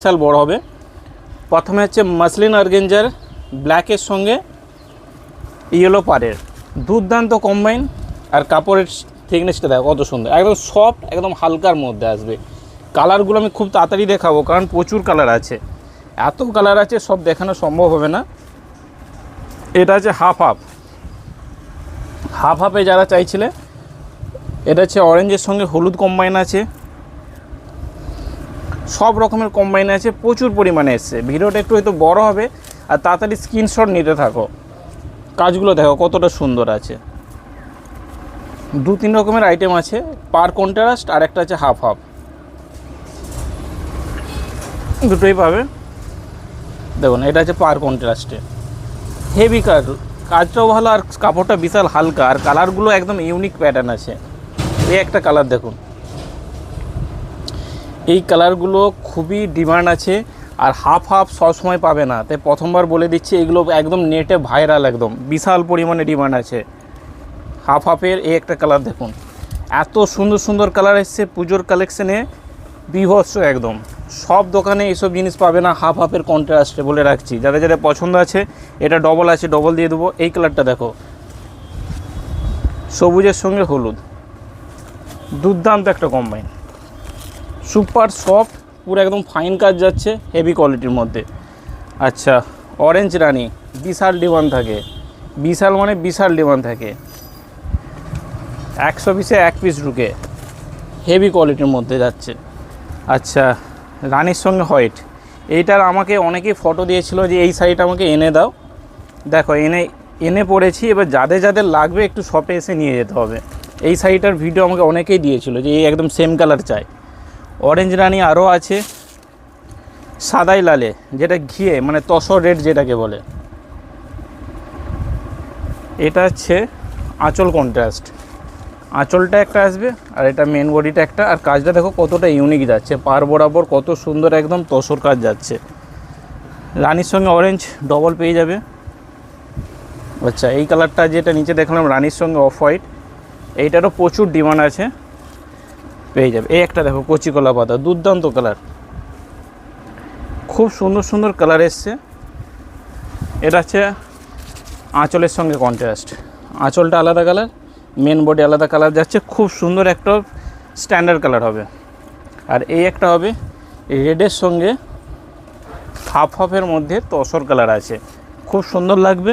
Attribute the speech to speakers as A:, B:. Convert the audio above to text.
A: বিশাল বড় হবে। প্রথমে হচ্ছে মাসলিন অর্গেঞ্জার ব্ল্যাকের সঙ্গে ইয়েলো পাড়ের দুর্দান্ত কম্বাইন। আর কাপড়ের থিকনেসটা দেখো কত সুন্দর, একদম সফট, একদম হালকার মধ্যে আসবে। কালারগুলো আমি খুব তাড়াতাড়ি দেখাবো কারণ প্রচুর কালার আছে, এত কালার আছে সব দেখানো সম্ভব হবে না। এটা হচ্ছে হাফ হাফে যারা চাইছিলে, এটা হচ্ছে অরেঞ্জের সঙ্গে হলুদ কম্বাইন আছে, সব রকমের কম্বাইন আছে, প্রচুর পরিমাণে এসছে। ভিডিওটা একটু হয়তো বড় হবে, আর তাড়াতাড়ি স্ক্রিনশট নিতে থাকো। কাজগুলো দেখো কতটা সুন্দর আছে। 2-3 রকমের আইটেম আছে, পার কন্ট্রাস্ট আর একটা আছে হাফ দুটোই পাবে। দেখুন এটা হচ্ছে পার কন্ট্রাস্টে, হেভি কাজটাও ভালো আর কাপড়টা বিশাল হালকা, আর কালারগুলো একদম ইউনিক প্যাটার্ন আছে। এই একটা কালার দেখুন, এই কালারগুলো খুবই ডিমান্ড আছে, আর হাফ সবসময় পাবে না, তাই প্রথমবার বলে দিচ্ছি এগুলো একদম নেটে ভাইরাল, একদম বিশাল পরিমাণে ডিমান্ড আছে। হাফের এই একটা কালার দেখুন, এত সুন্দর সুন্দর কালার এসছে পুজোর কালেকশানে, বিভৎস একদম। সব দোকানে এইসব জিনিস পাবে না হাফের কন্ট্রাস্টে, বলে রাখছি। যাদের যাদের পছন্দ আছে, এটা ডবল আছে, ডবল দিয়ে দেবো। এই কালারটা দেখো, সবুজের সঙ্গে হলুদ, দুর্দান্ত একটা কম্বাইন, সুপার সফট, পুরো একদম ফাইন কাজ যাচ্ছে, হেভি কোয়ালিটির মধ্যে। আচ্ছা, অরেঞ্জ রানি, বিশাল ডিমান্ড থাকে, বিশাল মানে বিশাল ডিমান্ড থাকে, 100 পিসে 1 পিস ঢুকে, হেভি কোয়ালিটির মধ্যে যাচ্ছে। আচ্ছা, রানির সঙ্গে হোয়াইট, এইটার আমাকে অনেকেই ফটো দিয়েছিল যে এই শাড়িটা আমাকে এনে দাও। দেখো এনে পড়েছি। এবার যাদের যাদের লাগবে একটু শপে এসে নিয়ে যেতে হবে। এই শাড়িটার ভিডিও আমাকে অনেকেই দিয়েছিল যে এই একদম সেম কালার চাই। অরেঞ্জ রানি আরও আছে, সাদাই লালে, যেটা ঘিয়ে মানে তসর রেড যেটাকে বলে। এটা হচ্ছে আঁচল কন্ট্রাস্ট, আঁচলটা একটা আসবে আর এটা মেন বডিটা একটা। আর কাজটা দেখো কতটা ইউনিক যাচ্ছে, পার বরাবর কত সুন্দর একদম তসর কাজ যাচ্ছে। রানির সঙ্গে অরেঞ্জ ডবল পেয়ে যাবে। আচ্ছা, এই কালারটা যেটা নিচে দেখলাম রানির সঙ্গে অফ হোয়াইট, এইটারও প্রচুর ডিমান্ড আছে, পেয়ে যাবে। এই একটা দেখো কচি কলা পাতা, দুর্দান্ত কালার, খুব সুন্দর সুন্দর কালার এসছে। এটা হচ্ছে আঁচলের সঙ্গে কন্ট্রাস্ট, আঁচলটা আলাদা কালার, মেন বডি আলাদা কালার যাচ্ছে, খুব সুন্দর একটা স্ট্যান্ডার্ড কালার হবে। আর এই একটা হবে রেডের সঙ্গে হাফের মধ্যে তসর কালার আছে, খুব সুন্দর লাগবে।